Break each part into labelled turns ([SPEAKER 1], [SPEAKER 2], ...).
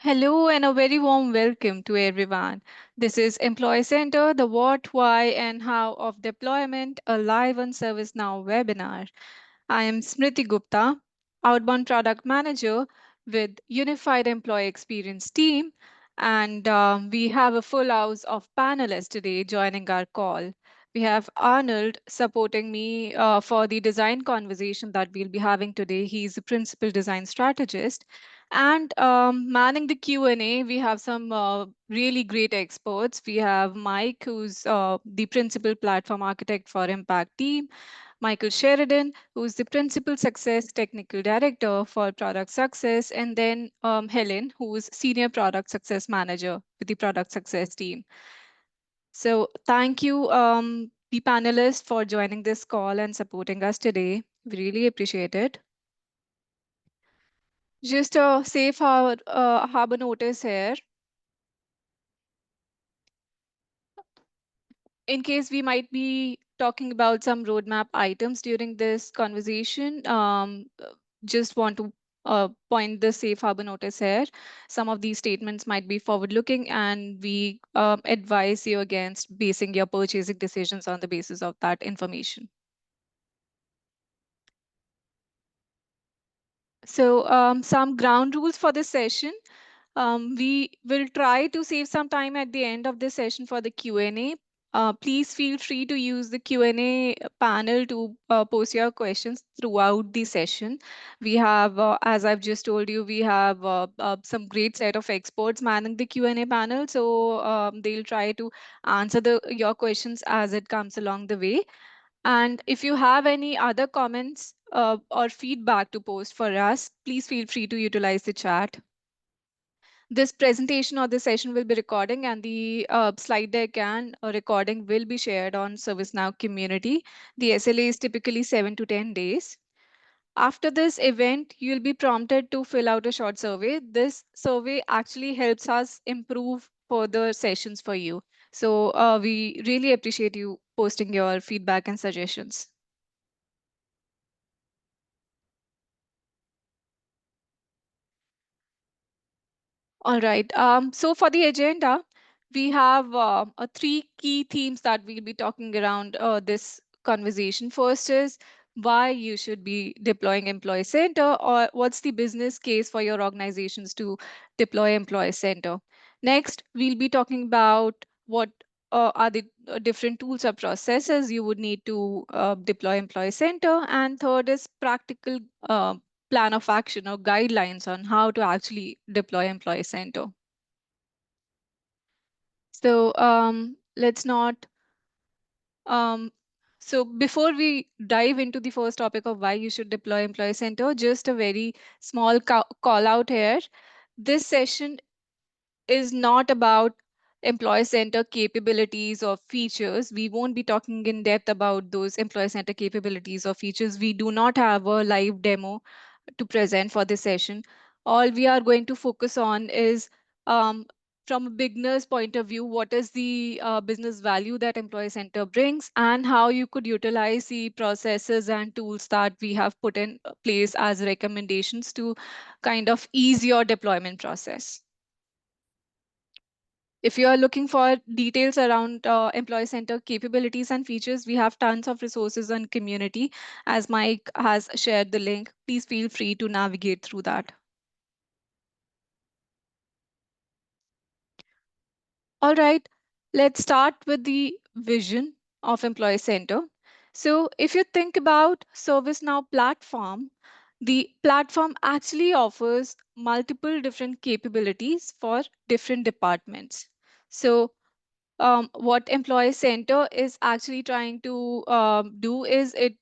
[SPEAKER 1] Hello and a very warm welcome to everyone. This is Employee Center, the what, why, and how of deployment, a live on ServiceNow webinar. I am Smriti Gupta, outbound product manager with Unified Employee Experience team, and we have a full house of panelists today joining our call. We have Arnold supporting me for the design conversation that we'll be having today. He's a principal design strategist. And manning the Q&A, we have some really great experts. We have Mike, who's the principal platform architect for Impact Team. Michael Sheridan, who's the Principal Success Technical Director for Product Success, and then Helen, who's Senior Product Success Manager with the Product Success team. So thank you, the panelists, for joining this call and supporting us today. We really appreciate it. Just a safe harbor notice here. In case we might be talking about some roadmap items during this conversation, just want to point the safe harbor notice here. Some of these statements might be forward-looking, and we advise you against basing your purchasing decisions on the basis of that information. So some ground rules for this session. We will try to save some time at the end of this session for the Q&A. Please feel free to use the Q&A panel to post your questions throughout the session. We have, as I've just told you, we have some great set of experts manning the Q&A panel. So they'll try to answer your questions as it comes along the way. And if you have any other comments or feedback to post for us, please feel free to utilize the chat. This presentation or this session will be recording, and the slide deck and recording will be shared on ServiceNow community. The SLA is typically 7 to 10 days. After this event, you'll be prompted to fill out a short survey. This survey actually helps us improve further sessions for you. So we really appreciate you posting your feedback and suggestions. All right. So for the agenda, we have three key themes that we'll be talking around this conversation. First is why you should be deploying Employee Center, or what's the business case for your organizations to deploy Employee Center. Next, we'll be talking about what are the different tools or processes you would need to deploy Employee Center. And third is practical plan of action or guidelines on how to actually deploy Employee Center. So let's not. Um, so before we dive into the first topic of why you should deploy Employee Center, just a very small call out here. This session is not about Employee Center capabilities or features. We won't be talking in depth about those Employee Center capabilities or features. We do not have a live demo to present for this session. All we are going to focus on is from a beginner's point of view, what is the business value that Employee Center brings, and how you could utilize the processes and tools that we have put in place as recommendations to kind of ease your deployment process. If you are looking for details around Employee Center capabilities and features, we have tons of resources on community. As Mike has shared the link, please feel free to navigate through that. All right, let's start with the vision of Employee Center. So if you think about ServiceNow platform, the platform actually offers multiple different capabilities for different departments. So what Employee Center is actually trying to do is it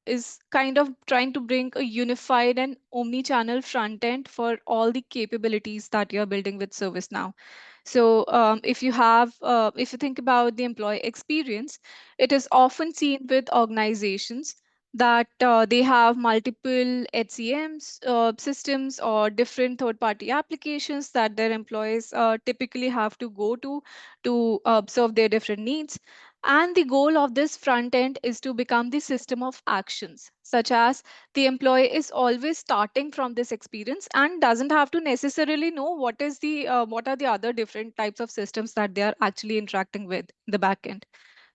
[SPEAKER 1] is kind of trying to bring a unified and omni-channel front end for all the capabilities that you're building with ServiceNow. So if you think about the employee experience, it is often seen with organizations that they have multiple HCMs systems or different third-party applications that their employees typically have to go to serve their different needs. And the goal of this front end is to become the system of actions, such as the employee is always starting from this experience and doesn't have to necessarily know what are the other different types of systems that they are actually interacting with in the back end.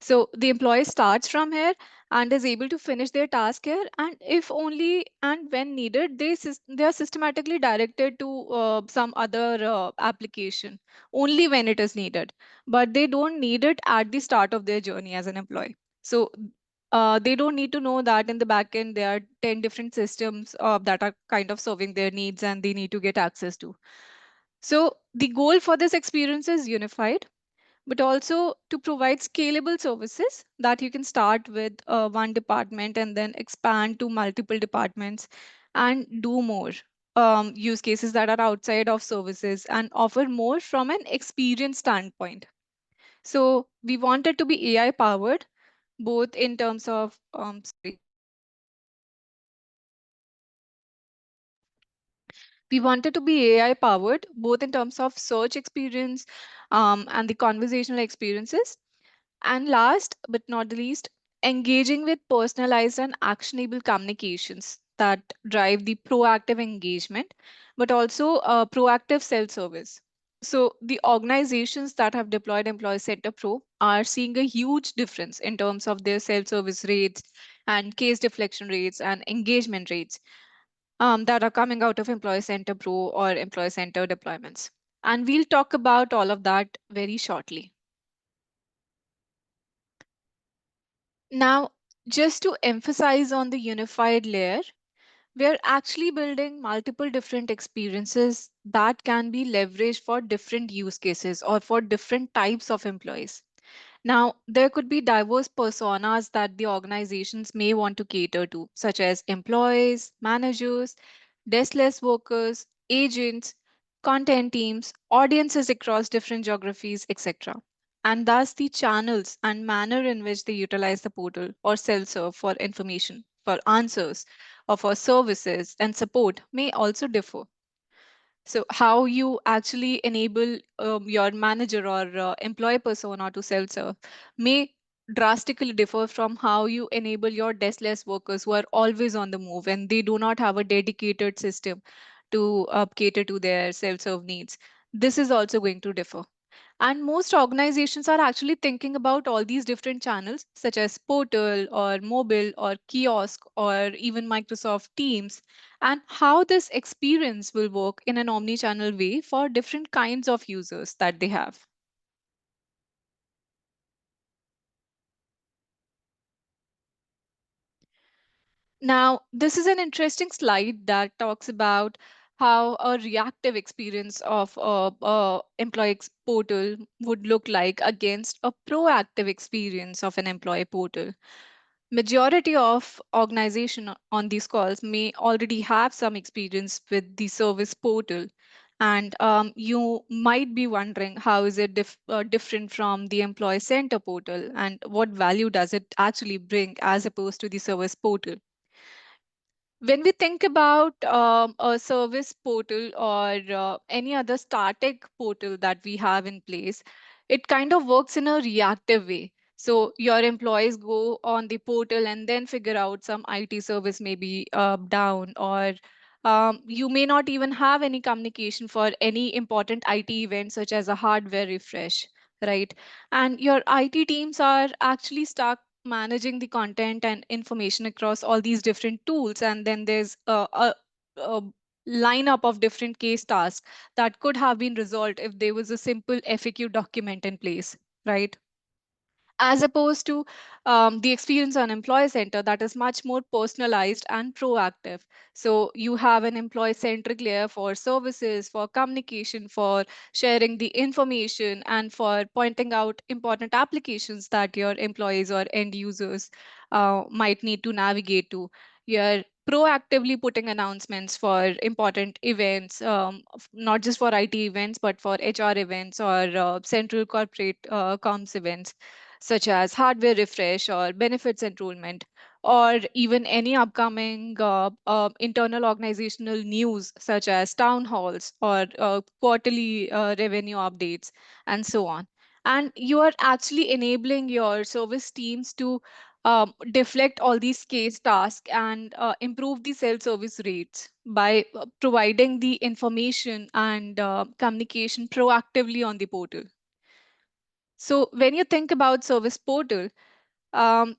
[SPEAKER 1] So the employee starts from here and is able to finish their task here, and if only and when needed, they are systematically directed to some other application only when it is needed, but they don't need it at the start of their journey as an employee. So they don't need to know that in the back end there are 10 different systems that are kind of serving their needs and they need to get access to. So the goal for this experience is unified, but also to provide scalable services that you can start with one department and then expand to multiple departments and do more use cases that are outside of services and offer more from an experience standpoint. So we want it to be AI powered, both in terms of we want it to be AI powered, both in terms of search experience and the conversational experiences. And last but not the least, engaging with personalized and actionable communications that drive the proactive engagement, but also proactive self-service. So the organizations that have deployed Employee Center Pro are seeing a huge difference in terms of their self-service rates and case deflection rates and engagement rates that are coming out of Employee Center Pro or Employee Center deployments. And we'll talk about all of that very shortly. Now, just to emphasize on the unified layer, we're actually building multiple different experiences that can be leveraged for different use cases or for different types of employees. Now, there could be diverse personas that the organizations may want to cater to, such as employees, managers, deskless workers, agents, content teams, audiences across different geographies, etc. And thus, the channels and manner in which they utilize the portal or self serve for information, for answers, or for services and support may also differ. So how you actually enable your manager or employee persona to self-serve may drastically differ from how you enable your deskless workers who are always on the move and they do not have a dedicated system to cater to their self-serve needs. This is also going to differ. And most organizations are actually thinking about all these different channels, such as portal or mobile or kiosk or even Microsoft Teams, and how this experience will work in an omni-channel way for different kinds of users that they have. Now, this is an interesting slide that talks about how a reactive experience of a employee portal would look like against a proactive experience of an employee portal. Majority of organization on these calls may already have some experience with the service portal, and you might be wondering how is it different from the employee center portal and what value does it actually bring as opposed to the service portal. When we think about a service portal or any other static portal that we have in place, it kind of works in a reactive way. So your employees go on the portal and then figure out some IT service may be down, or you may not even have any communication for any important IT event such as a hardware refresh, right? And your IT teams are actually stuck managing the content and information across all these different tools. And then there's a lineup of different case tasks that could have been resolved if there was a simple FAQ document in place, right? As opposed to the experience on employee center that is much more personalized and proactive. So you have an employee centric layer for services, for communication, for sharing the information, and for pointing out important applications that your employees or end users might need to navigate to. You're proactively putting announcements for important events, not just for IT events, but for HR events or central corporate comms events, such as hardware refresh or benefits enrollment, or even any upcoming internal organizational news, such as town halls or quarterly revenue updates, and so on. And you are actually enabling your service teams to deflect all these case tasks and improve the self-service rates by providing the information and communication proactively on the portal. So when you think about service portal,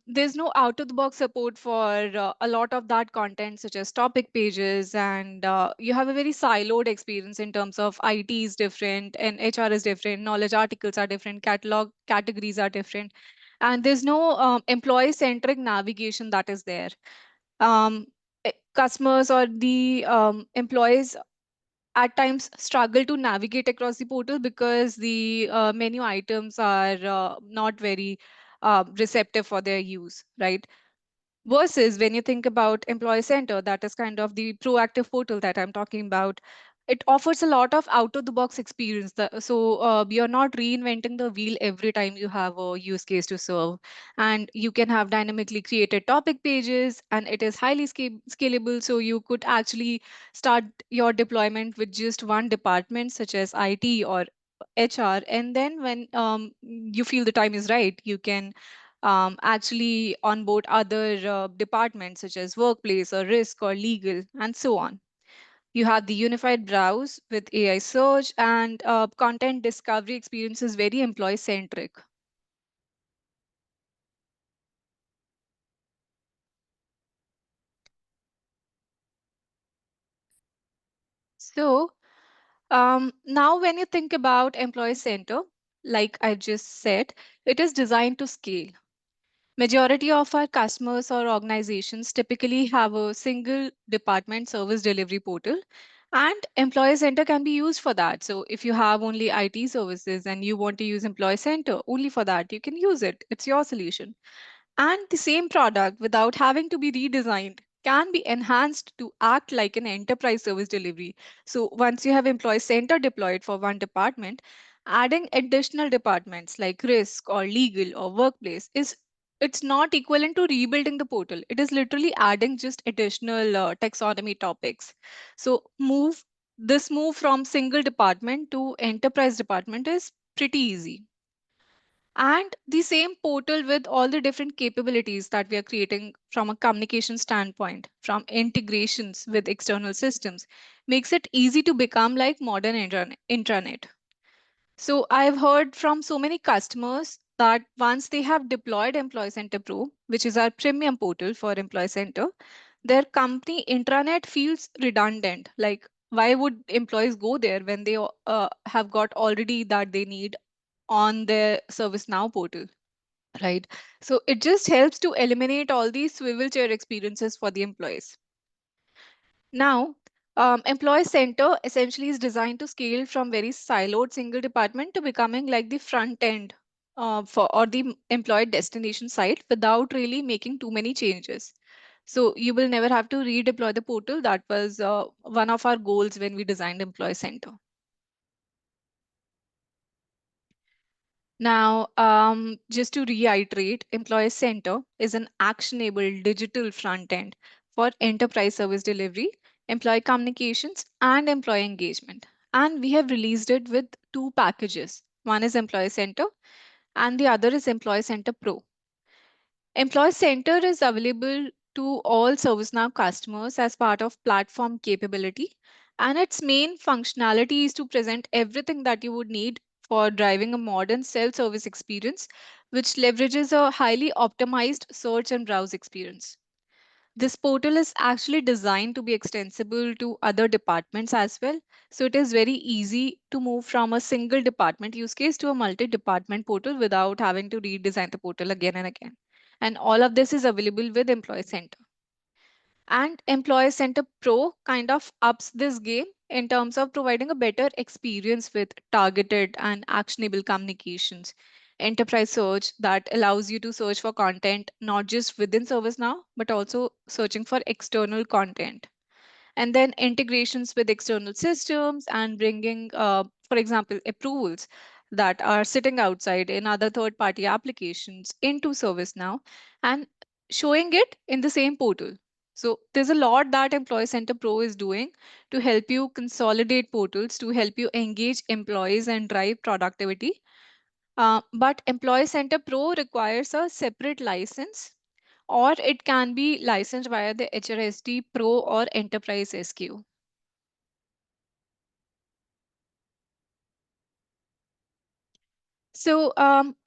[SPEAKER 1] there's no out-of-the-box support for a lot of that content, such as topic pages, and you have a very siloed experience in terms of IT is different and HR is different, knowledge articles are different, catalog categories are different, and there's no employee-centric navigation that is there. Customers or the employees at times struggle to navigate across the portal because the menu items are not very receptive for their use, right? Versus when you think about Employee Center, that is kind of the proactive portal that I'm talking about. It offers a lot of out of the box experience. So you're not reinventing the wheel every time you have a use case to serve. And you can have dynamically created topic pages, and it is highly scalable. So you could actually start your deployment with just one department, such as IT or HR. And then when you feel the time is right, you can actually onboard other departments such as workplace or risk or legal and so on. You have the unified browse with AI search, and content discovery experience is very employee centric. So now when you think about employee center, like I just said, it is designed to scale. Majority of our customers or organizations typically have a single department service delivery portal, and Employee Center can be used for that. So if you have only IT services and you want to use Employee Center only for that, you can use it. It's your solution. And the same product, without having to be redesigned, can be enhanced to act like an enterprise service delivery. So once you have Employee Center deployed for one department, adding additional departments like risk or legal or workplace is, it's not equivalent to rebuilding the portal. It is literally adding just additional taxonomy topics. So move from single department to enterprise department is pretty easy. And the same portal with all the different capabilities that we are creating from a communication standpoint, from integrations with external systems, makes it easy to become like modern intranet. So I've heard from so many customers that once they have deployed Employee Center Pro, which is our premium portal for Employee Center, their company intranet feels redundant. Like, why would employees go there when they have got already that they need on their ServiceNow portal, right? So it just helps to eliminate all these swivel chair experiences for the employees. Now, Employee Center essentially is designed to scale from very siloed single department to becoming like the front end for or the employee destination site without really making too many changes. So you will never have to redeploy the portal. That was one of our goals when we designed Employee Center. Now, just to reiterate, Employee Center is an actionable digital front end for enterprise service delivery, employee communications, and employee engagement. And we have released it with two packages. One is Employee Center, and the other is Employee Center Pro. Employee Center is available to all ServiceNow customers as part of platform capability. And its main functionality is to present everything that you would need for driving a modern self-service experience, which leverages a highly optimized search and browse experience. This portal is actually designed to be extensible to other departments as well. So it is very easy to move from a single department use case to a multi-department portal without having to redesign the portal again and again. And all of this is available with Employee Center. And Employee Center Pro kind of ups this game in terms of providing a better experience with targeted and actionable communications. Enterprise search that allows you to search for content not just within ServiceNow, but also searching for external content. And then integrations with external systems and bringing, for example, approvals that are sitting outside in other third party applications into ServiceNow and showing it in the same portal. So there's a lot that Employee Center Pro is doing to help you consolidate portals, to help you engage employees and drive productivity. But Employee Center Pro requires a separate license, or it can be licensed via the HRSD Pro or Enterprise SKU. So,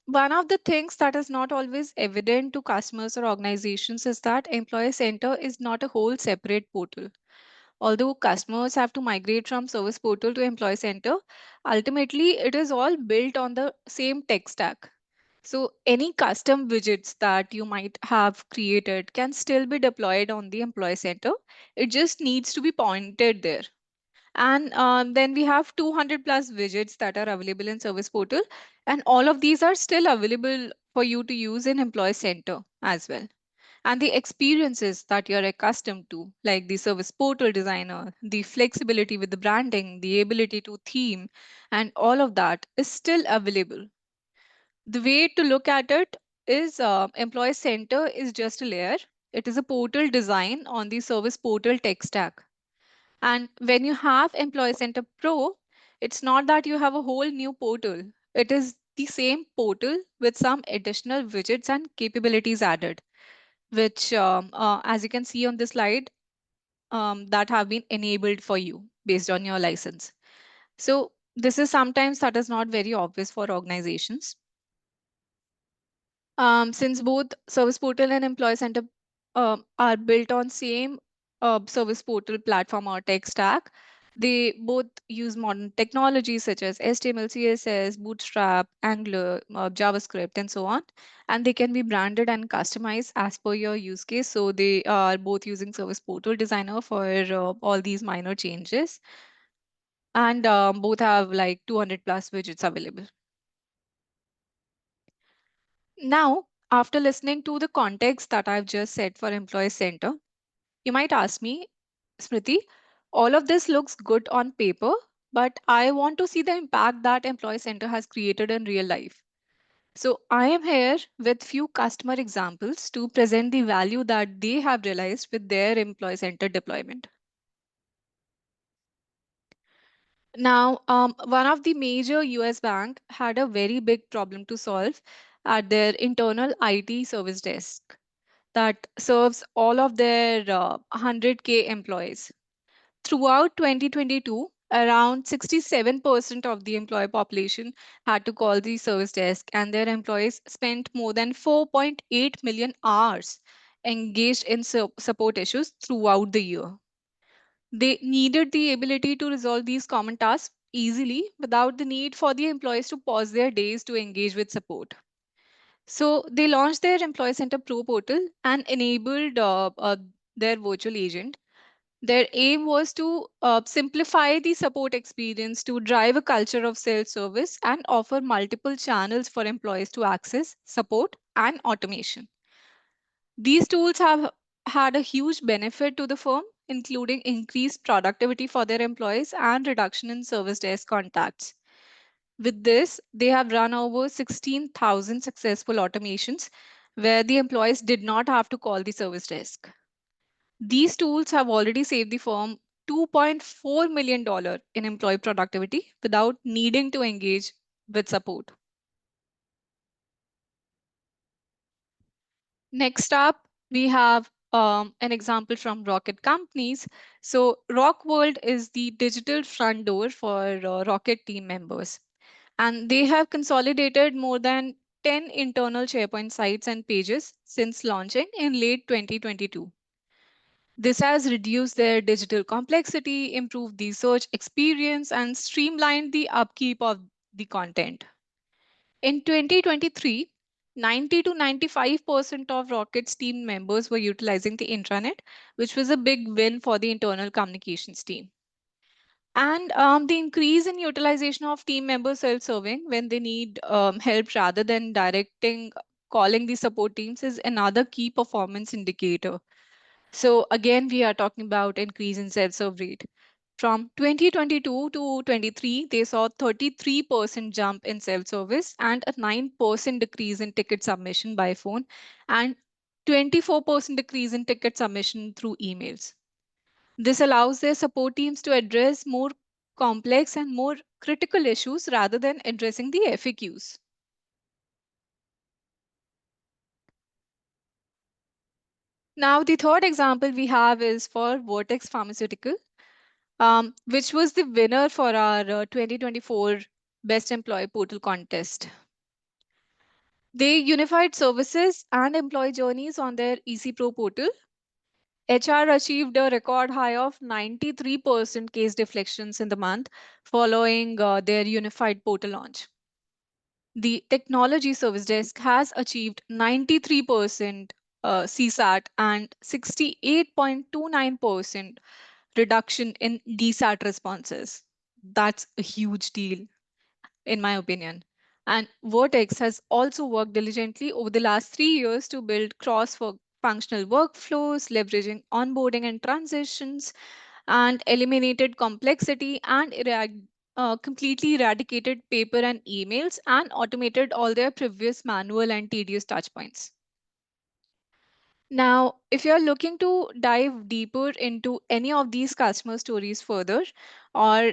[SPEAKER 1] one of the things that is not always evident to customers or organizations is that Employee Center is not a whole separate portal. Although customers have to migrate from Service Portal to Employee Center, ultimately it is all built on the same tech stack. So, any custom widgets that you might have created can still be deployed on the Employee Center. It just needs to be pointed there. And then we have 200 plus widgets that are available in Service Portal. And all of these are still available for you to use in Employee Center as well. And the experiences that you're accustomed to, like the Service Portal designer, the flexibility with the branding, the ability to theme, and all of that is still available. The way to look at it is Employee Center is just a layer. It is a portal design on the Service Portal tech stack. And when you have Employee Center Pro, it's not that you have a whole new portal. It is the same portal with some additional widgets and capabilities added, which, as you can see on this slide, that have been enabled for you based on your license. So this is sometimes that is not very obvious for organizations. Since both Service Portal and Employee Center are built on same Service Portal platform or tech stack, they both use modern technologies such as HTML, CSS, Bootstrap, Angular, JavaScript, and so on. And they can be branded and customized as per your use case. So they are both using Service Portal Designer for all these minor changes. And both have like 200 plus widgets available. Now, after listening to the context that I've just said for Employee Center, you might ask me, Smriti, all of this looks good on paper, but I want to see the impact that Employee Center has created in real life. So I am here with few customer examples to present the value that they have realized with their Employee Center deployment. Now, one of the major US bank had a very big problem to solve at their internal IT service desk that serves all of their 100K employees. Throughout 2022, around 67% of the employee population had to call the service desk, and their employees spent more than 4.8 million hours engaged in support issues throughout the year. They needed the ability to resolve these common tasks easily without the need for the employees to pause their days to engage with support. So they launched their Employee Center Pro portal and enabled their virtual agent. Their aim was to simplify the support experience, to drive a culture of self service, and offer multiple channels for employees to access support and automation. These tools have had a huge benefit to the firm, including increased productivity for their employees and reduction in service desk contacts. With this, they have run over 16,000 successful automations where the employees did not have to call the service desk. These tools have already saved the firm $2.4 million in employee productivity without needing to engage with support. Next up, we have an example from Rocket Companies. So, Rock World is the digital front door for Rocket team members. And they have consolidated more than 10 internal SharePoint sites and pages since launching in late 2022. This has reduced their digital complexity, improved the search experience, and streamlined the upkeep of the content. In 2023, 90 to 95% of Rocket's team members were utilizing the intranet, which was a big win for the internal communications team. And the increase in utilization of team members self-serving when they need help rather than directing calling the support teams is another key performance indicator. So again, we are talking about increase in self-serve rate. From 2022 to 23, they saw 33% jump in self-service and a 9% decrease in ticket submission by phone and 24% decrease in ticket submission through emails. This allows their support teams to address more complex and more critical issues rather than addressing the FAQs. Now, the third example we have is for Vertex Pharmaceutical, which was the winner for our 2024 Best Employee Portal contest. They unified services and employee journeys on their EC Pro portal. HR achieved a record high of 93% case deflections in the month following their unified portal launch. The technology service desk has achieved 93% CSAT and 68.29% reduction in DSAT responses. That's a huge deal, in my opinion. And Vertex has also worked diligently over the last 3 years to build functional workflows, leveraging onboarding and transitions, and eliminated complexity and completely eradicated paper and emails and automated all their previous manual and tedious touchpoints. Now, if you're looking to dive deeper into any of these customer stories further, or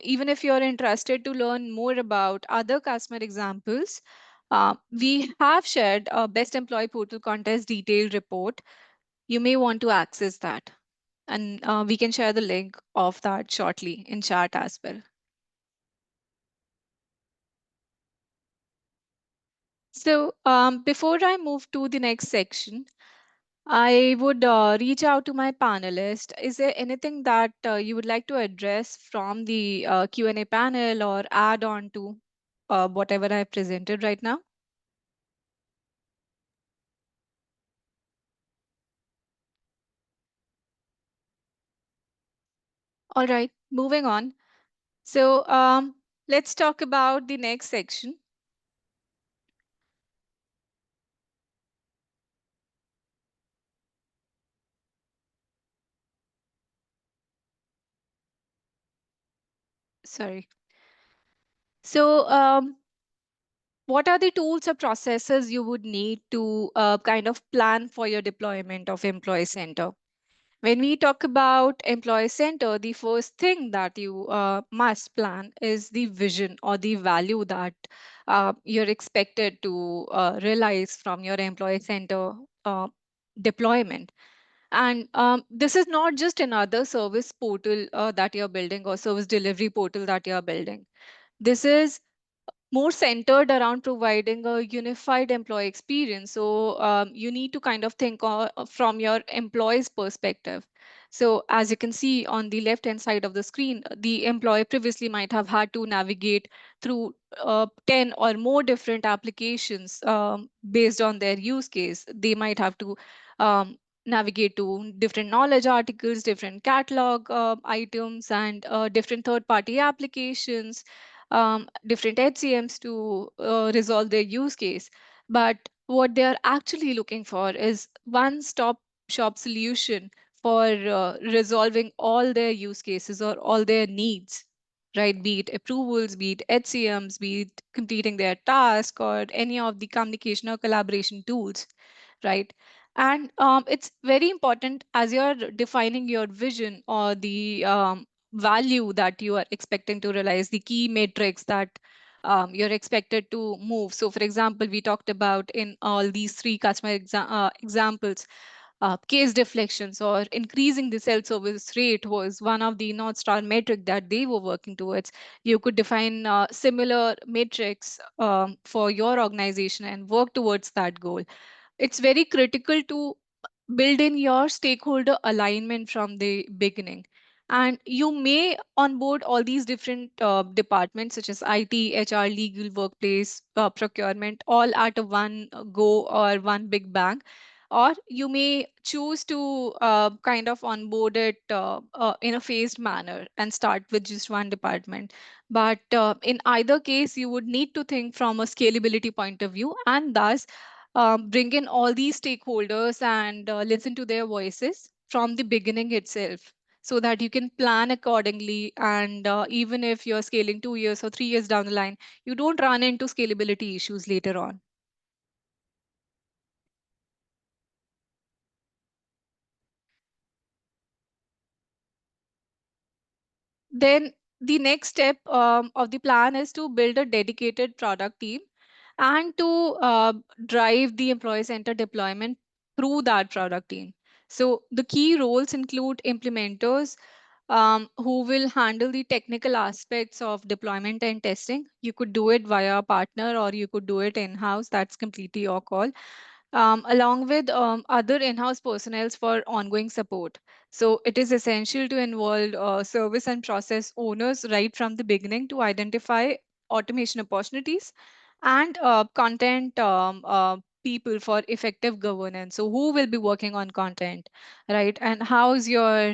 [SPEAKER 1] even if you're interested to learn more about other customer examples, we have shared a Best Employee Portal Contest detailed report. You may want to access that, and we can share the link of that shortly in chat as well. So, before I move to the next section, I would reach out to my panelist. Is there anything that you would like to address from the Q&A panel or add on to whatever I have presented right now? All right, moving on. So let's talk about the next section. Sorry. So what are the tools or processes you would need to kind of plan for your deployment of Employee Center? When we talk about Employee Center, the first thing that you must plan is the vision or the value that you're expected to realize from your Employee Center deployment. And this is not just another service portal that you're building or service delivery portal that you're building. This is more centered around providing a unified employee experience. So you need to kind of think from your employee's perspective. So as you can see on the left hand side of the screen, the employee previously might have had to navigate through 10 or more different applications based on their use case. They might have to navigate to different knowledge articles, different catalog items, and different third party applications, different HCMs to resolve their use case. But what they're actually looking for is one-stop shop solution for resolving all their use cases or all their needs, right? Be it approvals, be it HCMs, be it completing their task or any of the communication or collaboration tools, right? And it's very important as you're defining your vision or the value that you are expecting to realize, the key metrics that you're expected to move. So, for example, we talked about in all these three customer examples, case deflections or increasing the self-service rate was one of the North Star metric that they were working towards. You could define similar metrics for your organization and work towards that goal. It's very critical to build in your stakeholder alignment from the beginning. And you may onboard all these different departments such as IT, HR, legal, workplace, procurement, all at a one go or one big bang. Or you may choose to kind of onboard it in a phased manner and start with just one department. But in either case, you would need to think from a scalability point of view, and thus bring in all these stakeholders and listen to their voices from the beginning itself so that you can plan accordingly. And even if you're scaling 2 years or 3 years down the line, you don't run into scalability issues later on. Then the next step of the plan is to build a dedicated product team and to drive the employee center deployment through that product team. So the key roles include implementers, who will handle the technical aspects of deployment and testing. You could do it via a partner or you could do it in-house. That's completely your call. Along with other in-house personnel for ongoing support. So it is essential to involve service and process owners right from the beginning to identify automation opportunities and content people for effective governance. So who will be working on content, right? And how's your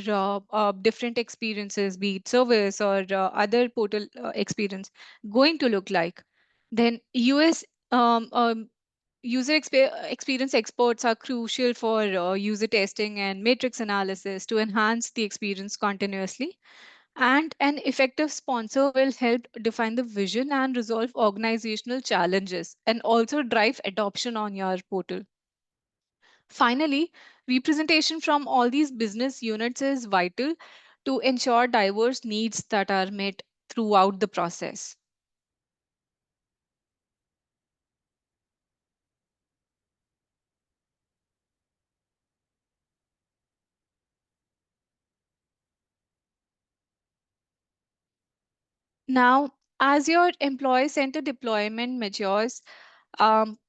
[SPEAKER 1] different experiences, be it service or other portal experience, going to look like? Then US experience experts are crucial for user testing and matrix analysis to enhance the experience continuously. And an effective sponsor will help define the vision and resolve organizational challenges and also drive adoption on your portal. Finally, representation from all these business units is vital to ensure diverse needs that are met throughout the process. Now, as your employee centered deployment matures, um,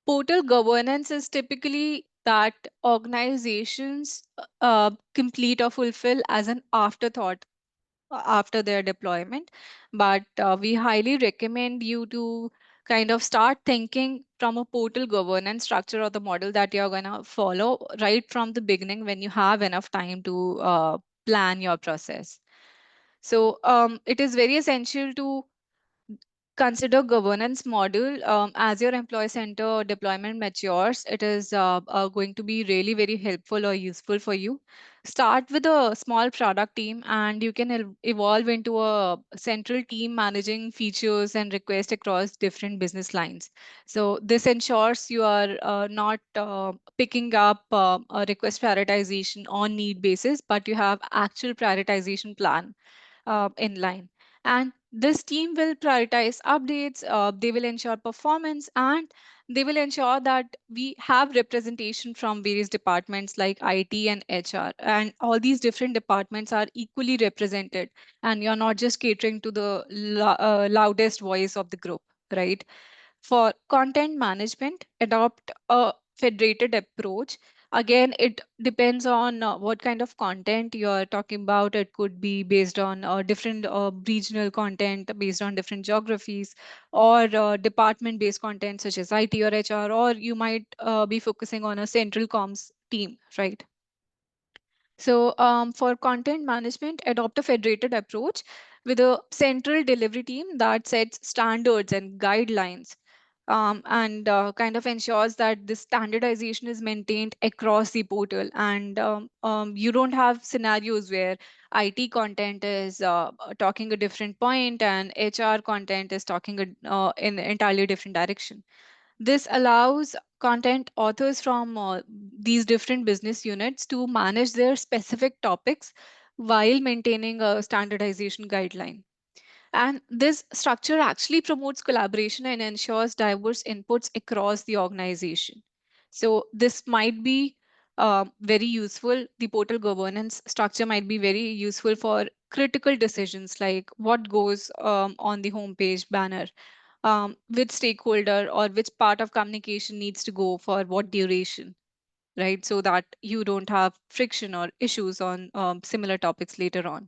[SPEAKER 1] portal governance is typically that organizations complete or fulfill as an afterthought after their deployment. But we highly recommend you to kind of start thinking from a portal governance structure or the model that you're going to follow right from the beginning when you have enough time to plan your process. So it is very essential to consider governance model as your employee center deployment matures. It is going to be really very helpful or useful for you. Start with a small product team and you can evolve into a central team managing features and requests across different business lines. So this ensures you are not picking up a request prioritization on need basis, but you have actual prioritization plan in line. And this team will prioritize updates, they will ensure performance, and they will ensure that we have representation from various departments like IT and HR. And all these different departments are equally represented. And you're not just catering to the loudest voice of the group, right? For content management, adopt a federated approach. Again, it depends on what kind of content you're talking about. It could be based on different regional content, based on different geographies, or department based content such as IT or HR, or you might be focusing on a central comms team, right? So for content management, adopt a federated approach with a central delivery team that sets standards and guidelines, and kind of ensures that this standardization is maintained across the portal. And you don't have scenarios where IT content is talking a different point and HR content is talking in an entirely different direction. This allows content authors from these different business units to manage their specific topics while maintaining a standardization guideline. And this structure actually promotes collaboration and ensures diverse inputs across the organization. So this might be very useful. The portal governance structure might be very useful for critical decisions like what goes on the homepage banner, which stakeholder or which part of communication needs to go for what duration, right? So that you don't have friction or issues on similar topics later on.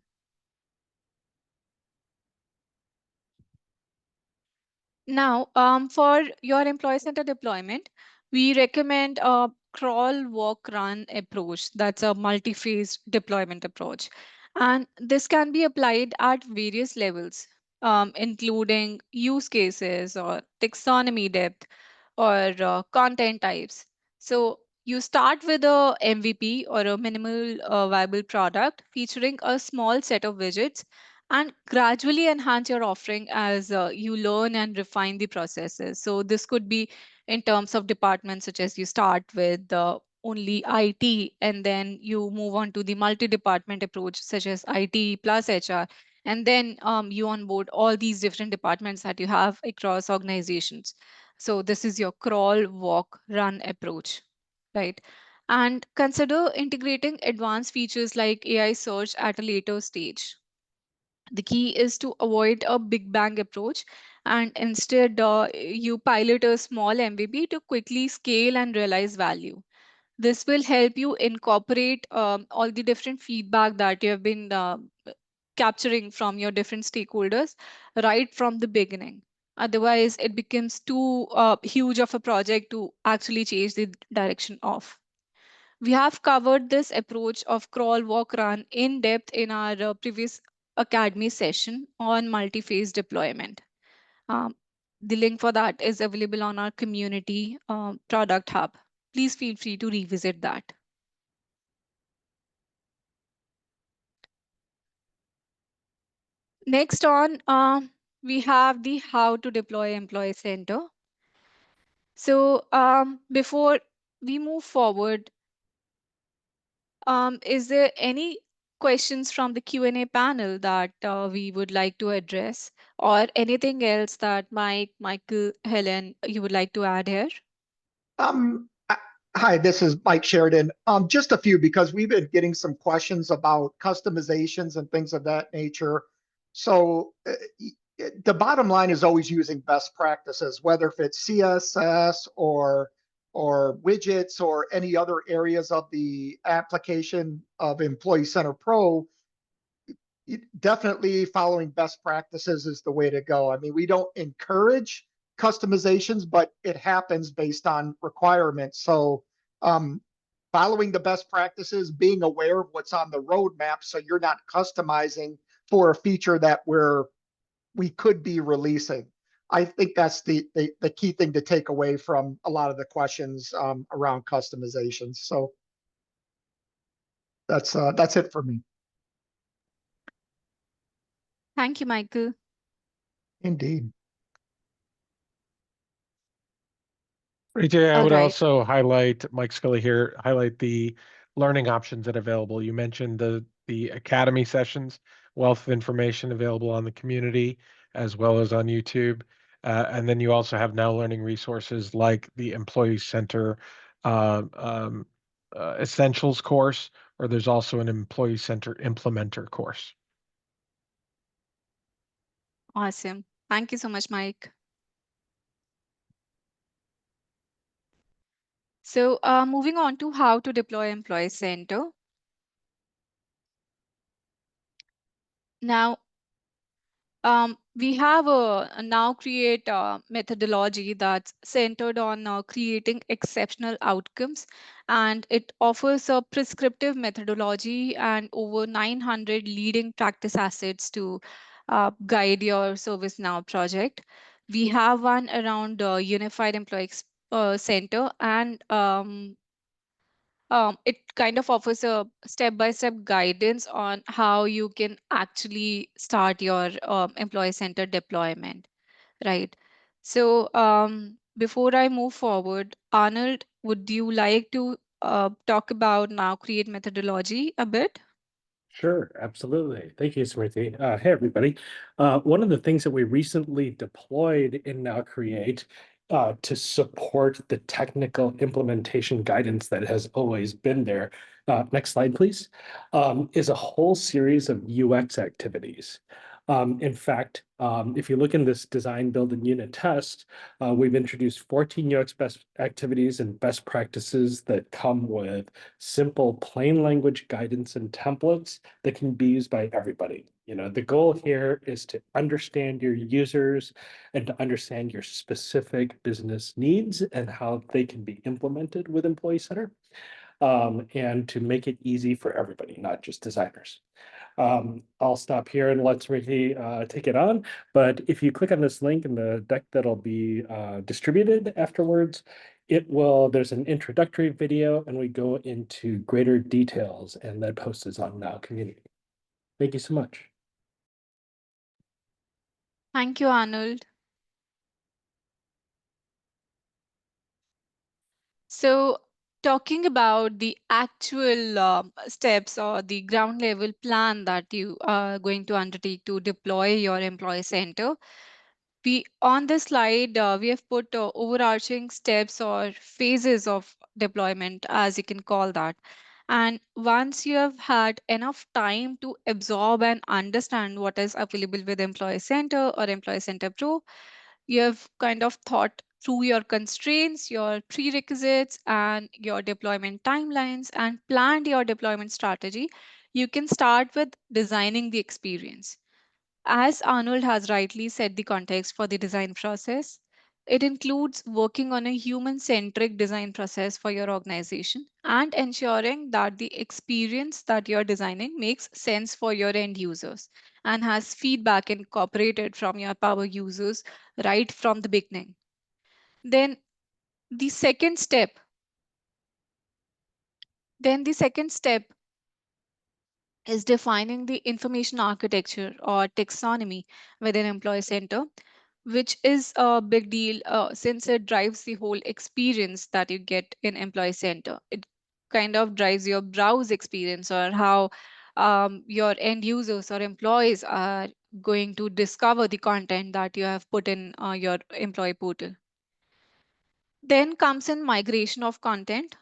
[SPEAKER 1] Now, for your employee center deployment, we recommend a crawl, walk, run approach. That's a multi-phase deployment approach. And this can be applied at various levels, including use cases or taxonomy depth or content types. So you start with a MVP or a minimal viable product featuring a small set of widgets and gradually enhance your offering as you learn and refine the processes. So this could be in terms of departments, such as you start with only IT and then you move on to the multi-department approach, such as IT plus HR, and then you onboard all these different departments that you have across organizations. So this is your crawl, walk, run approach, right? And consider integrating advanced features like AI search at a later stage. The key is to avoid a big bang approach and instead you pilot a small MVP to quickly scale and realize value. This will help you incorporate all the different feedback that you have been capturing from your different stakeholders right from the beginning. Otherwise, it becomes too huge of a project to actually change the direction of. We have covered this approach of crawl, walk, run in depth in our previous Academy session on multi-phase deployment. Um, the link for that is available on our community product hub. Please feel free to revisit that. Next on, we have the how to deploy Employee Center. So before we move forward, is there any questions from the Q&A panel that we would like to address, or anything else that Mike, Michael, Helen, you would like to add here?
[SPEAKER 2] Hi, this is Mike Sheridan. Just a few, because we've been getting some questions about customizations and things of that nature. So the bottom line is always using best practices, whether if it's CSS or widgets or any other areas of the application of Employee Center Pro. Definitely following best practices is the way to go. I mean, we don't encourage customizations, but it happens based on requirements. So following the best practices, being aware of what's on the roadmap so you're not customizing for a feature that we could be releasing. I think that's the key thing to take away from a lot of the questions around customizations. So that's it for me.
[SPEAKER 1] Thank you, Michael.
[SPEAKER 2] Indeed.
[SPEAKER 3] Rita, I
[SPEAKER 1] All
[SPEAKER 3] would
[SPEAKER 1] right.
[SPEAKER 3] also highlight, Mike Scully here, highlight the learning options that are available. You mentioned the Academy sessions, wealth of information available on the community as well as on YouTube. And then you also have now learning resources like the Employee Center Essentials course, or there's also an Employee Center Implementer course.
[SPEAKER 1] Awesome. Thank you so much, Mike. So moving on to how to deploy Employee Center. Now, we have a now create methodology that's centered on creating exceptional outcomes, and it offers a prescriptive methodology and over 900 leading practice assets to guide your ServiceNow project. We have one around Unified Employee Center, and it kind of offers a step-by-step guidance on how you can actually start your employee center deployment, right? So before I move forward, Arnold, would you like to talk about now create methodology a bit?
[SPEAKER 4] Sure, absolutely. Thank you, Smriti. Hey, everybody. One of the things that we recently deployed in Now Create to support the technical implementation guidance that has always been there, next slide, please, is a whole series of UX activities. In fact, if you look in this design, build, and unit test, we've introduced 14 UX best activities and best practices that come with simple plain language guidance and templates that can be used by everybody. You know, the goal here is to understand your users and to understand your specific business needs and how they can be implemented with Employee Center, and to make it easy for everybody, not just designers. I'll stop here and let Smriti take it on. But if you click on this link in the deck that'll be distributed afterwards, there's an introductory video and we go into greater details, and that post is on Now Community. Thank you so much.
[SPEAKER 1] Thank you, Arnold. So talking about the actual steps or the ground level plan that you are going to undertake to deploy your employee center, on this slide, we have put overarching steps or phases of deployment, as you can call that. And once you have had enough time to absorb and understand what is available with Employee Center or Employee Center Pro, you have kind of thought through your constraints, your prerequisites, and your deployment timelines, and planned your deployment strategy, you can start with designing the experience. As Arnold has rightly set the context for the design process, it includes working on a human centric design process for your organization and ensuring that the experience that you're designing makes sense for your end users and has feedback incorporated from your power users right from the beginning. Then the second step, then the second step is defining the information architecture or taxonomy within Employee Center, which is a big deal since it drives the whole experience that you get in Employee Center. It kind of drives your browse experience or how your end users or employees are going to discover the content that you have put in your employee portal. Then comes in migration of content.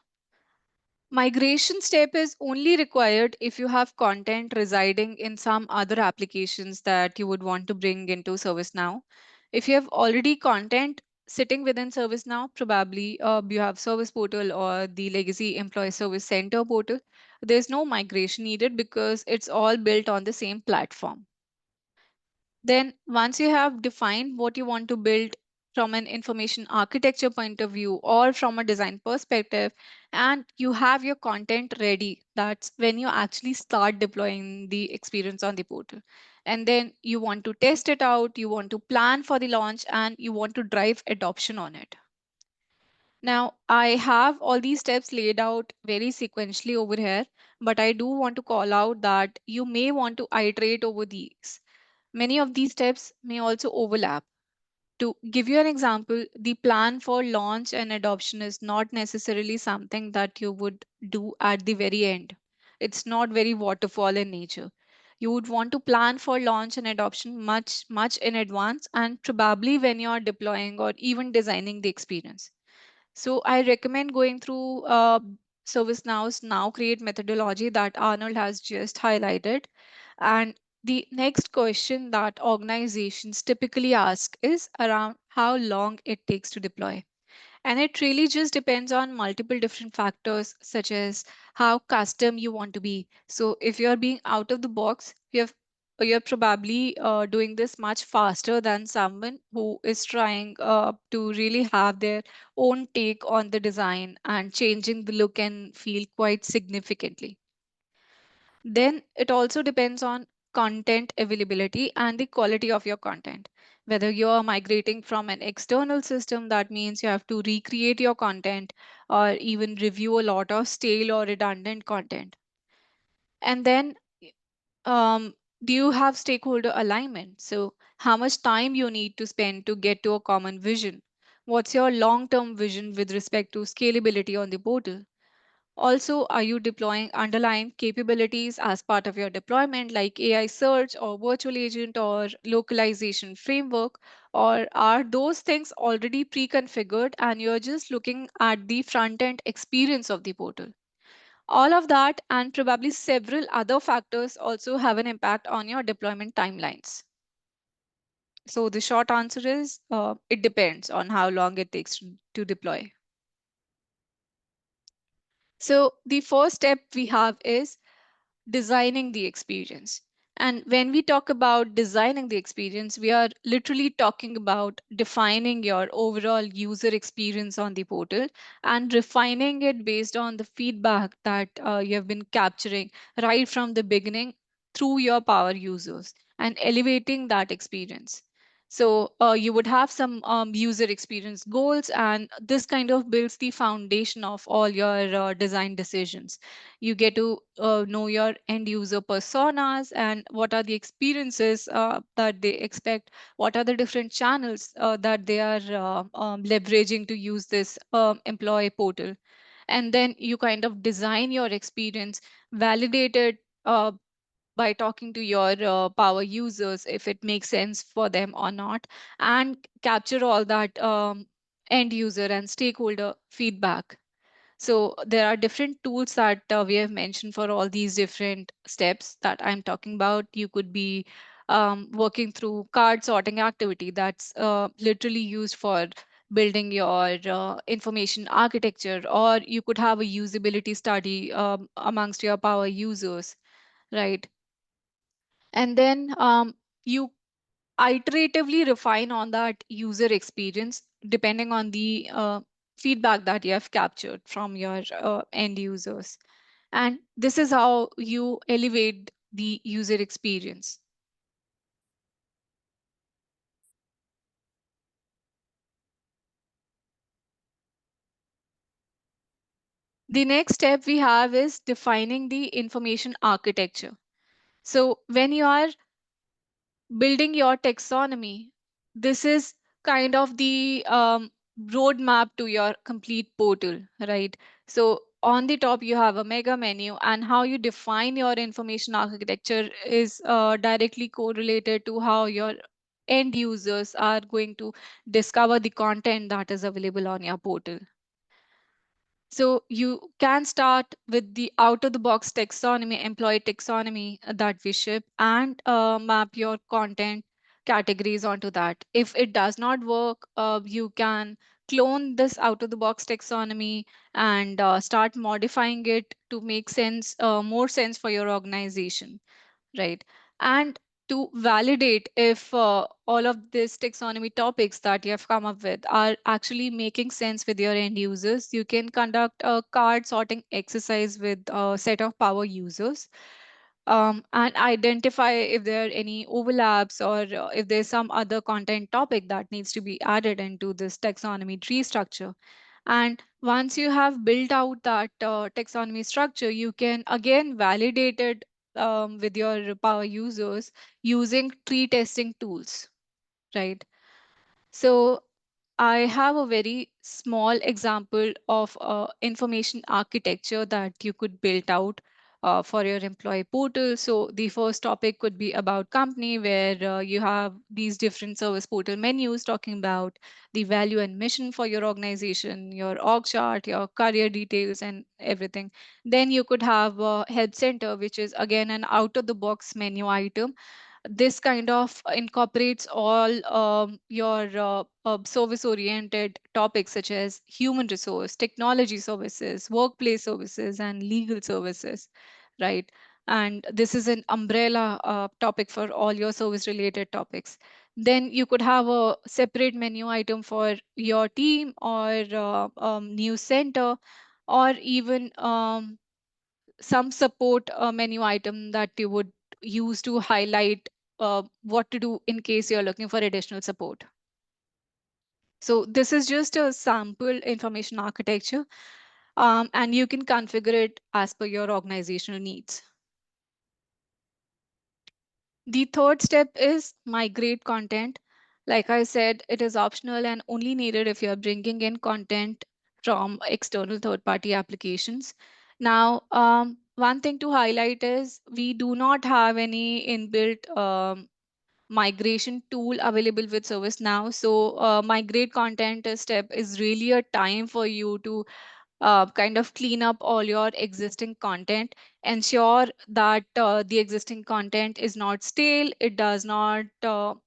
[SPEAKER 1] Migration step is only required if you have content residing in some other applications that you would want to bring into ServiceNow. If you have already content sitting within ServiceNow, probably you have Service Portal or the legacy Employee Service Center portal, there's no migration needed because it's all built on the same platform. Then, once you have defined what you want to build from an information architecture point of view or from a design perspective, and you have your content ready, that's when you actually start deploying the experience on the portal. And then you want to test it out, you want to plan for the launch, and you want to drive adoption on it. Now, I have all these steps laid out very sequentially over here, but I do want to call out that you may want to iterate over these. Many of these steps may also overlap. To give you an example, the plan for launch and adoption is not necessarily something that you would do at the very end. It's not very waterfall in nature. You would want to plan for launch and adoption much, much in advance, and probably when you are deploying or even designing the experience. So I recommend going through ServiceNow's Now Create methodology that Arnold has just highlighted. And the next question that organizations typically ask is around how long it takes to deploy. And it really just depends on multiple different factors, such as how custom you want to be. So if you're being out of the box, you're probably doing this much faster than someone who is trying to really have their own take on the design and changing the look and feel quite significantly. Then it also depends on content availability and the quality of your content. Whether you're migrating from an external system, that means you have to recreate your content or even review a lot of stale or redundant content. And then, um, do you have stakeholder alignment? So, how much time you need to spend to get to a common vision? What's your long term vision with respect to scalability on the portal? Also, are you deploying underlying capabilities as part of your deployment, like AI search or virtual agent or localization framework? Or are those things already pre-configured and you're just looking at the front end experience of the portal? All of that and probably several other factors also have an impact on your deployment timelines. So the short answer is it depends on how long it takes to deploy. So the first step we have is designing the experience. And when we talk about designing the experience, we are literally talking about defining your overall user experience on the portal and refining it based on the feedback that you have been capturing right from the beginning through your power users and elevating that experience. So you would have some user experience goals, and this kind of builds the foundation of all your design decisions. You get to know your end user personas and what are the experiences that they expect, what are the different channels that they are leveraging to use this employee portal. And then you kind of design your experience, validate it by talking to your power users if it makes sense for them or not, and capture all that end user and stakeholder feedback. So there are different tools that we have mentioned for all these different steps that I'm talking about. You could be working through card sorting activity that's literally used for building your information architecture, or you could have a usability study amongst your power users, right? And then you iteratively refine on that user experience depending on the feedback that you have captured from your end users. And this is how you elevate the user experience. The next step we have is defining the information architecture. So when you are building your taxonomy, this is kind of the roadmap to your complete portal, right? So on the top, you have a mega menu, and how you define your information architecture is directly correlated to how your end users are going to discover the content that is available on your portal. So you can start with the out-of-the-box taxonomy, employee taxonomy that we ship, and map your content categories onto that. If it does not work, you can clone this out-of-the-box taxonomy and start modifying it to make sense, more sense for your organization, right? And to validate if all of these taxonomy topics that you have come up with are actually making sense with your end users, you can conduct a card sorting exercise with a set of power users, and identify if there are any overlaps, or if there's some other content topic that needs to be added into this taxonomy tree structure. And once you have built out that taxonomy structure, you can again validate it with your power users using tree testing tools, right? So I have a very small example of information architecture that you could build out for your employee portal. So the first topic could be about company, where you have these different service portal menus talking about the value and mission for your organization, your org chart, your career details, and everything. Then you could have a help center, which is again an out of the box menu item. This kind of incorporates all your service oriented topics such as human resource, technology services, workplace services, and legal services, right? And this is an umbrella topic for all your service related topics. Then you could have a separate menu item for your team, or news center, or even some support menu item that you would use to highlight what to do in case you're looking for additional support. So this is just a sample information architecture, and you can configure it as per your organizational needs. The third step is migrate content. Like I said, it is optional and only needed if you're bringing in content from external third-party applications. Now, one thing to highlight is we do not have any inbuilt migration tool available with ServiceNow. So migrate content step is really a time for you to kind of clean up all your existing content, ensure that the existing content is not stale, it does not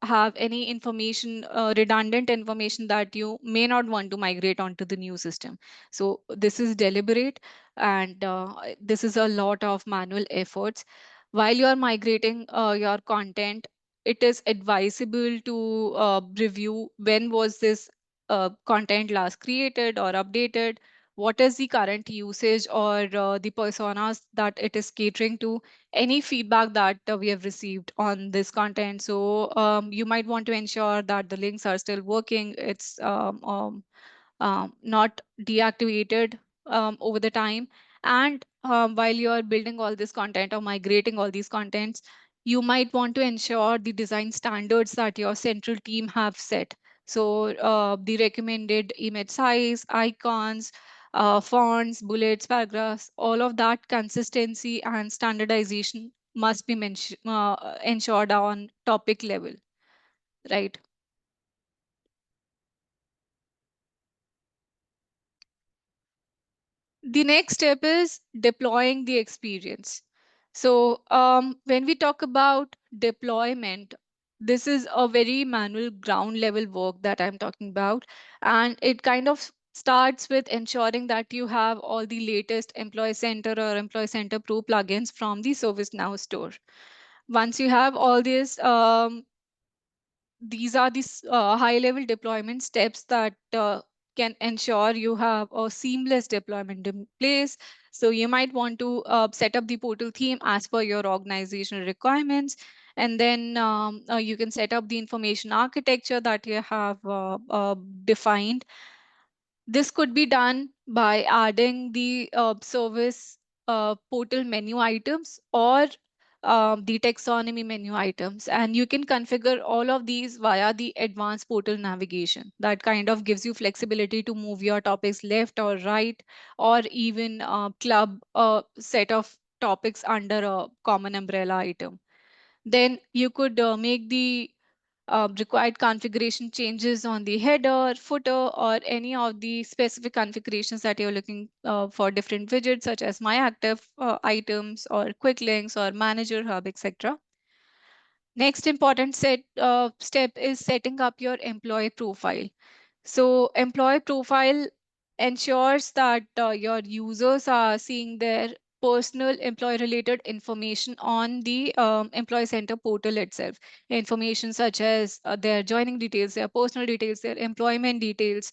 [SPEAKER 1] have any information, redundant information that you may not want to migrate onto the new system. So this is deliberate, and this is a lot of manual efforts. While you are migrating your content, it is advisable to review when was this content last created or updated, what is the current usage or the personas that it is catering to, any feedback that we have received on this content. So you might want to ensure that the links are still working, it's not deactivated over the time. And while you're building all this content or migrating all these contents, you might want to ensure the design standards that your central team have set. So the recommended image size, icons, fonts, bullets, paragraphs, all of that consistency and standardization must be ensured on topic level, right? The next step is deploying the experience. So when we talk about deployment, this is a very manual ground level work that I'm talking about. And it kind of starts with ensuring that you have all the latest Employee Center or Employee Center Pro plugins from the ServiceNow store. Once you have all this, these are the high level deployment steps that can ensure you have a seamless deployment in place. So you might want to set up the portal theme as per your organizational requirements. And then you can set up the information architecture that you have defined. This could be done by adding the service portal menu items or the taxonomy menu items. And you can configure all of these via the advanced portal navigation. That kind of gives you flexibility to move your topics left or right, or even club a set of topics under a common umbrella item. Then you could make the required configuration changes on the header, footer, or any of the specific configurations that you're looking for different widgets, such as my active items or quick links or manager hub, etc. Next important step is setting up your employee profile. So employee profile ensures that your users are seeing their personal employee related information on the employee center portal itself. Information such as their joining details, their personal details, their employment details,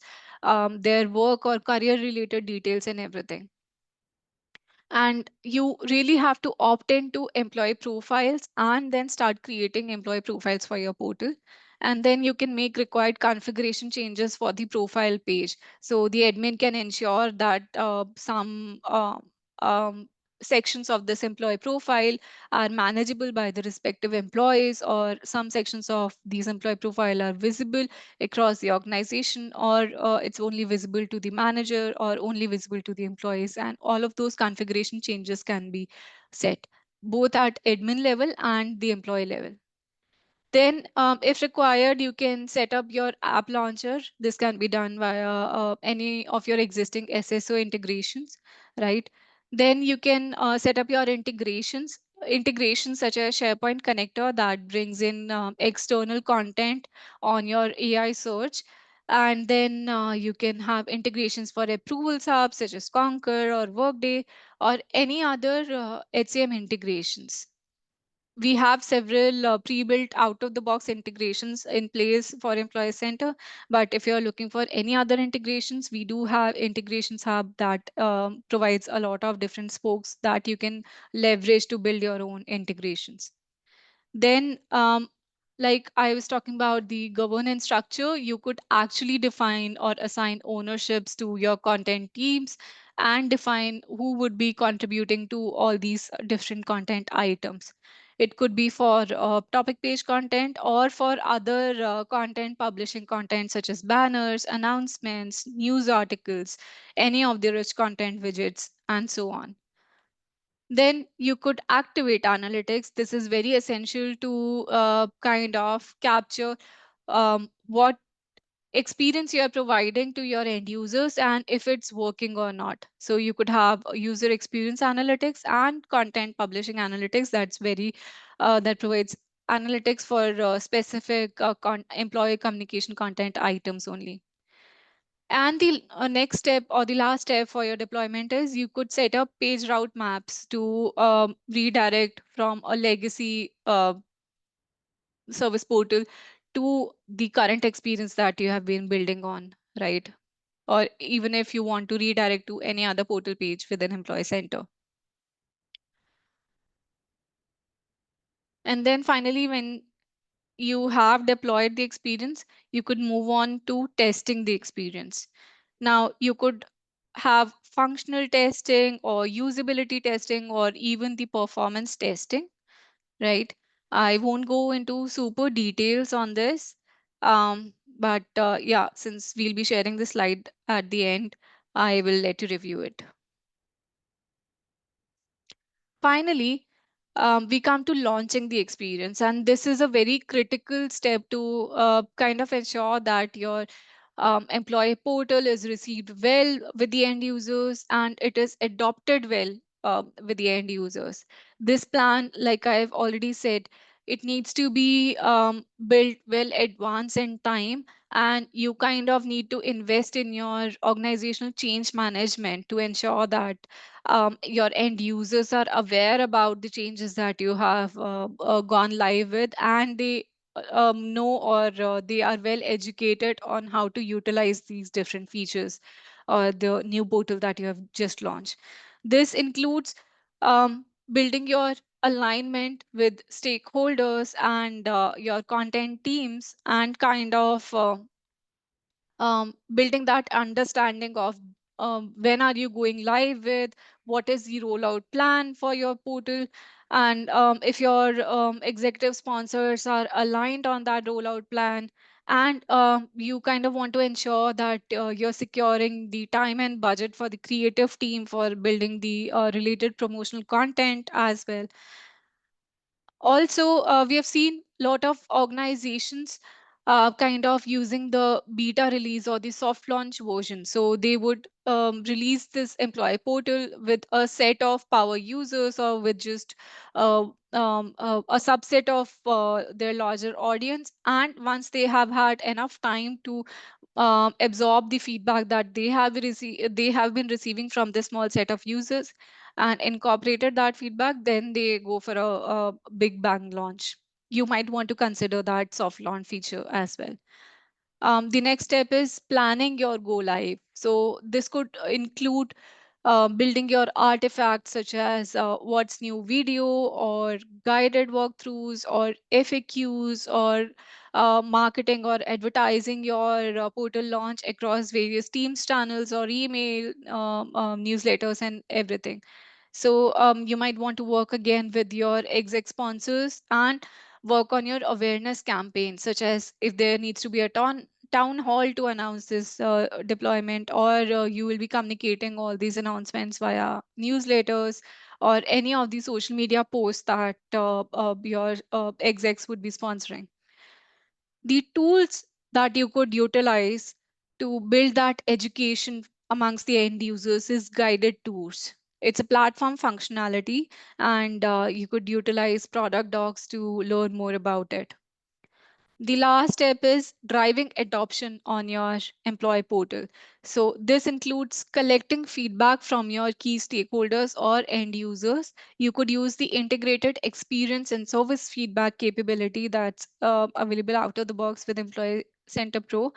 [SPEAKER 1] their work or career related details, and everything. And you really have to opt into employee profiles and then start creating employee profiles for your portal. And then you can make required configuration changes for the profile page. So the admin can ensure that some sections of this employee profile are manageable by the respective employees, or some sections of these employee profile are visible across the organization, or it's only visible to the manager or only visible to the employees. And all of those configuration changes can be set both at admin level and the employee level. Then, if required, you can set up your app launcher. This can be done via any of your existing SSO integrations, right? Then you can set up your integrations such as SharePoint connector that brings in external content on your AI search. And then you can have integrations for approvals hubs such as Concur or Workday or any other HCM integrations. We have several pre-built out-of-the-box integrations in place for Employee Center. But if you're looking for any other integrations, we do have integrations hub that provides a lot of different spokes that you can leverage to build your own integrations. Then, like I was talking about the governance structure, you could actually define or assign ownerships to your content teams and define who would be contributing to all these different content items. It could be for topic page content or for other content publishing content such as banners, announcements, news articles, any of the rich content widgets, and so on. Then you could activate analytics. This is very essential to kind of capture what experience you are providing to your end users and if it's working or not. So you could have user experience analytics and content publishing analytics. That provides analytics for specific employee communication content items only. And the next step or the last step for your deployment is you could set up page route maps to redirect from a legacy service portal to the current experience that you have been building on, right? Or even if you want to redirect to any other portal page within Employee Center. And then finally, when you have deployed the experience, you could move on to testing the experience. Now, you could have functional testing or usability testing or even the performance testing, right? I won't go into super details on this. But yeah, since we'll be sharing the slide at the end, I will let you review it. Finally, we come to launching the experience, and this is a very critical step to kind of ensure that your employee portal is received well with the end users and it is adopted well with the end users. This plan, like I've already said, it needs to be built well advanced in time, and you kind of need to invest in your organizational change management to ensure that your end users are aware about the changes that you have gone live with, and they know or they are well educated on how to utilize these different features or the new portal that you have just launched. This includes building your alignment with stakeholders and your content teams, and kind of building that understanding of when are you going live with, what is the rollout plan for your portal, and if your executive sponsors are aligned on that rollout plan, and you kind of want to ensure that you're securing the time and budget for the creative team for building the related promotional content as well. Also, we have seen a lot of organizations kind of using the beta release or the soft launch version. So they would release this employee portal with a set of power users or with just a subset of their larger audience. And once they have had enough time to absorb the feedback that they have been receiving from this small set of users and incorporated that feedback, then they go for a big bang launch. You might want to consider that soft launch feature as well. The next step is planning your go live. So this could include building your artifacts such as what's new video or guided walkthroughs or FAQs or marketing or advertising your portal launch across various Teams channels or email newsletters and everything. So you might want to work again with your exec sponsors and work on your awareness campaign, such as if there needs to be a town hall to announce this deployment, or you will be communicating all these announcements via newsletters or any of the social media posts that your execs would be sponsoring. The tools that you could utilize to build that education amongst the end users is guided tours. It's a platform functionality, and you could utilize product docs to learn more about it. The last step is driving adoption on your employee portal. So this includes collecting feedback from your key stakeholders or end users. You could use the integrated experience and service feedback capability that's available out of the box with Employee Center Pro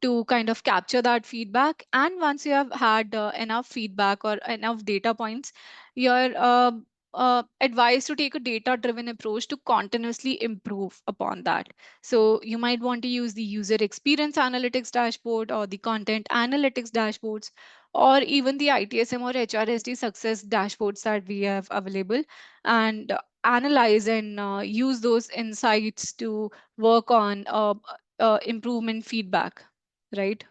[SPEAKER 1] to kind of capture that feedback. And once you have had enough feedback or enough data points, you're advised to take a data driven approach to continuously improve upon that. So you might want to use the user experience analytics dashboard or the content analytics dashboards, or even the ITSM or HRSD success dashboards that we have available, and analyze and use those insights to work on improvement feedback, right?